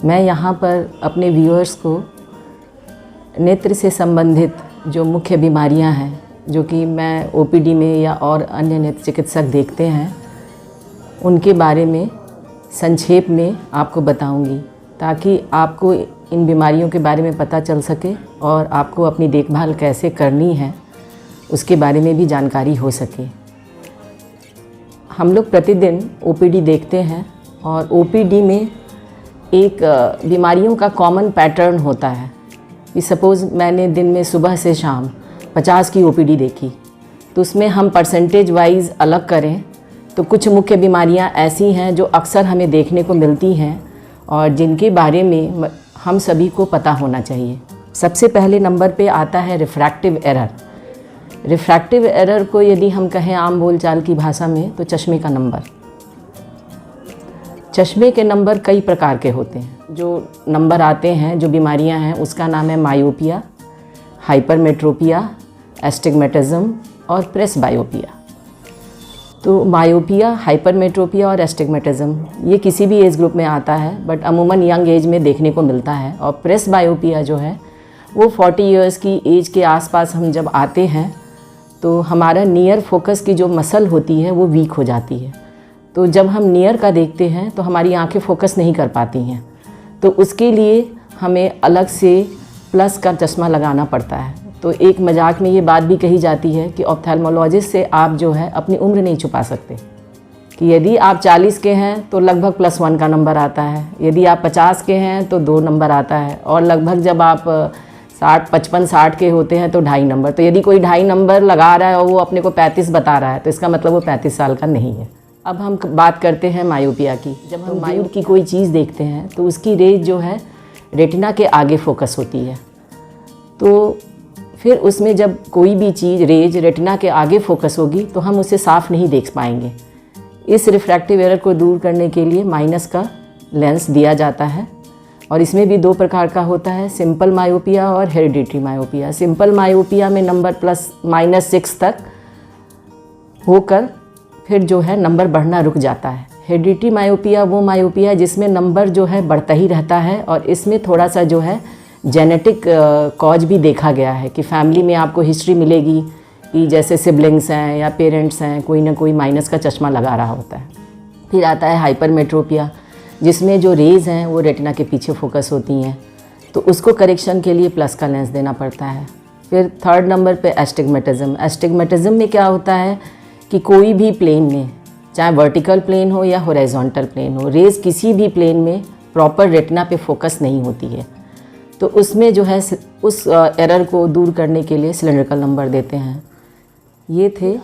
मैं यहाँ पर अपने व्यूअर्स को नेत्र से संबंधित जो मुख्य बीमारियाँ हैं, जो कि मैं ओपीडी में या और अन्य नेत्र चिकित्सक देखते हैं, उनके बारे में संक्षेप में आपको बताऊंगी, ताकि आपको इन बीमारियों के बारे में पता चल सके और आपको अपनी देखभाल कैसे करनी है उसके बारे में भी जानकारी हो सके। हम लोग प्रतिदिन ओपीडी देखते हैं और ओपीडी में एक बीमारियों का कॉमन पैटर्न होता है कि सपोज़ मैंने दिन में सुबह से शाम 50 की ओपीडी देखी, तो उसमें हम परसेंटेज वाइज अलग करें तो कुछ मुख्य बीमारियां ऐसी हैं जो अक्सर हमें देखने को मिलती हैं और जिनके बारे में हम सभी को पता होना चाहिए। सबसे पहले नंबर पे आता है रिफ्रैक्टिव एरर। रिफ्रैक्टिव एरर को यदि हम कहें आम बोलचाल की भाषा में तो चश्मे का नंबर। चश्मे के नंबर कई प्रकार के होते हैं। जो नंबर आते हैं, जो बीमारियां हैं, उसका नाम है मायोपिया, हाइपरमेट्रोपिया, एस्टिग्मेटिज्म और प्रेसबायोपिया। तो मायोपिया, हाइपरमेट्रोपिया और एस्टिग्मेटिज्म ये किसी भी एज ग्रुप में आता है, बट अमूमन यंग एज में देखने को मिलता है। और प्रेसबायोपिया जो है वो 40 इयर्स की एज के आसपास हम जब आते हैं तो हमारा नियर फोकस की जो मसल होती है वो वीक हो जाती है। तो जब हम नियर का देखते हैं तो हमारी आंखें फोकस नहीं कर पाती हैं, तो उसके लिए हमें अलग से प्लस का चश्मा लगाना पड़ता है। तो एक मजाक में ये बात भी कही जाती है कि ऑप्थेल्मोलॉजिस्ट से आप जो है अपनी उम्र नहीं छुपा सकते, कि यदि आप 40 के हैं तो लगभग +1 का नंबर आता है, यदि आप 50 के हैं तो 2 नंबर आता है, और लगभग जब आप 55-60 के होते हैं तो 2.5 नंबर। तो यदि कोई 2.5 नंबर लगा रहा है और वो अपने को 35 बता रहा है तो इसका मतलब वो 35 साल का नहीं है। अब हम बात करते हैं मायोपिया की। जब हम दूर की कोई चीज़ देखते हैं तो उसकी रेज जो है रेटिना के आगे फोकस होती है, तो फिर उसमें जब कोई भी चीज़ रेज रेटिना के आगे फोकस होगी तो हम उसे साफ नहीं देख पाएंगे। इस रिफ्रैक्टिव एरर को दूर करने के लिए माइनस का लेंस दिया जाता है, और इसमें भी 2 प्रकार का होता है, सिंपल मायोपिया और हेरिडिटरी मायोपिया। सिंपल मायोपिया में नंबर +-6 तक होकर फिर जो है नंबर बढ़ना रुक जाता है। हेरिडिटरी मायोपिया वो मायोपिया जिसमें नंबर जो है बढ़ता ही रहता है, और इसमें थोड़ा सा जो है जेनेटिक कॉज भी देखा गया है कि फैमिली में आपको हिस्ट्री मिलेगी कि जैसे सिबलिंग्स हैं या पेरेंट्स हैं, कोई ना कोई माइनस का चश्मा लगा रहा होता है। फिर आता है हाइपरमेट्रोपिया, जिसमें जो रेज़ हैं वो रेटिना के पीछे फोकस होती हैं, तो उसको करेक्शन के लिए प्लस का लेंस देना पड़ता है। फिर 3rd नंबर पे एस्टिग्मेटिज्म। एस्टिग्मेटिज्म में क्या होता है कि कोई भी प्लेन में, चाहे वर्टिकल प्लेन हो या हॉरिजॉन्टल प्लेन हो, रेज़ किसी भी प्लेन में प्रॉपर रेटिना पे फोकस नहीं होती है, तो उसमें जो है उस एरर को दूर करने के लिए सिलेंड्रिकल नंबर देते हैं। ये थे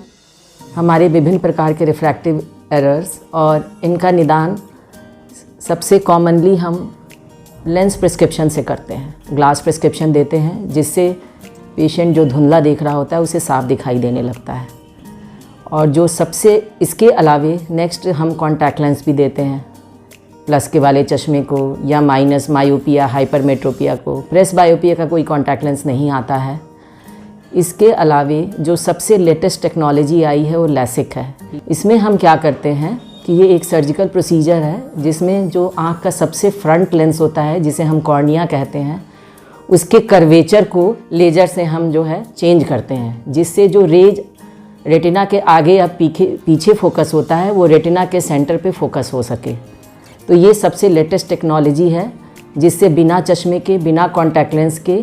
हमारे विभिन्न प्रकार के रिफ्रैक्टिव एरर्स, और इनका निदान सबसे कॉमनली हम लेंस प्रिस्क्रिप्शन से करते हैं। ग्लास प्रिस्क्रिप्शन देते हैं जिससे पेशेंट जो धुंधला देख रहा होता है उसे साफ दिखाई देने लगता है। और जो सबसे इसके अलावे नेक्स्ट हम कॉन्टैक्ट लेंस भी देते हैं, प्लस के वाले चश्मे को या माइनस मायोपिया, हाइपरमेट्रोपिया को। प्रेसबायोपिया का कोई कॉन्टैक्ट लेंस नहीं आता है। इसके अलावे जो सबसे लेटेस्ट टेक्नोलॉजी आई है वो लैसिक है। इसमें हम क्या करते हैं कि ये एक सर्जिकल प्रोसीजर है जिसमें जो आँख का सबसे फ्रंट लेंस होता है, जिसे हम कॉर्निया कहते हैं, उसके कर्वेचर को लेज़र से हम जो है चेंज करते हैं, जिससे जो रेज रेटिना के आगे या पीछे फोकस होता है वो रेटिना के सेंटर पे फोकस हो सके। तो ये सबसे लेटेस्ट टेक्नोलॉजी है जिससे बिना चश्मे के, बिना कॉन्टैक्ट लेंस के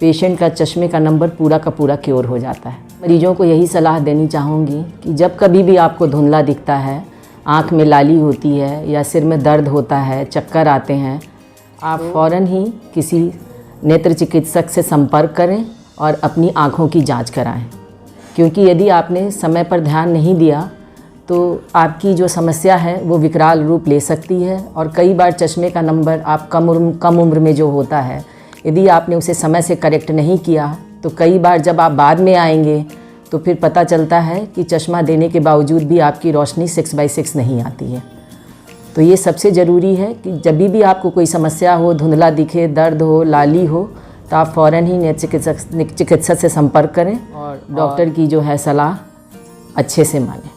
पेशेंट का चश्मे का नंबर पूरा का पूरा क्योर हो जाता है। मरीजों को यही सलाह देनी चाहूँगी कि जब कभी भी आपको धुंधला दिखता है, आँख में लाली होती है या सिर में दर्द होता है, चक्कर आते हैं, आप फ़ौरन ही किसी नेत्र चिकित्सक से संपर्क करें और अपनी आँखों की जांच कराएं, क्योंकि यदि आपने समय पर ध्यान नहीं दिया तो आपकी जो समस्या है वो विकराल रूप ले सकती है। और कई बार चश्मे का नंबर आप कम उम्र में जो होता है, यदि आपने उसे समय से करेक्ट नहीं किया तो कई बार जब आप बाद में आएंगे तो फिर पता चलता है कि चश्मा देने के बावजूद भी आपकी रोशनी 6/6 नहीं आती है। तो ये सबसे ज़रूरी है कि जब भी आपको कोई समस्या हो, धुंधला दिखे, दर्द हो, लाली हो, तो आप फ़ौरन ही नेत्र चिकित्सक से संपर्क करें और डॉक्टर की जो है सलाह अच्छे से मानें।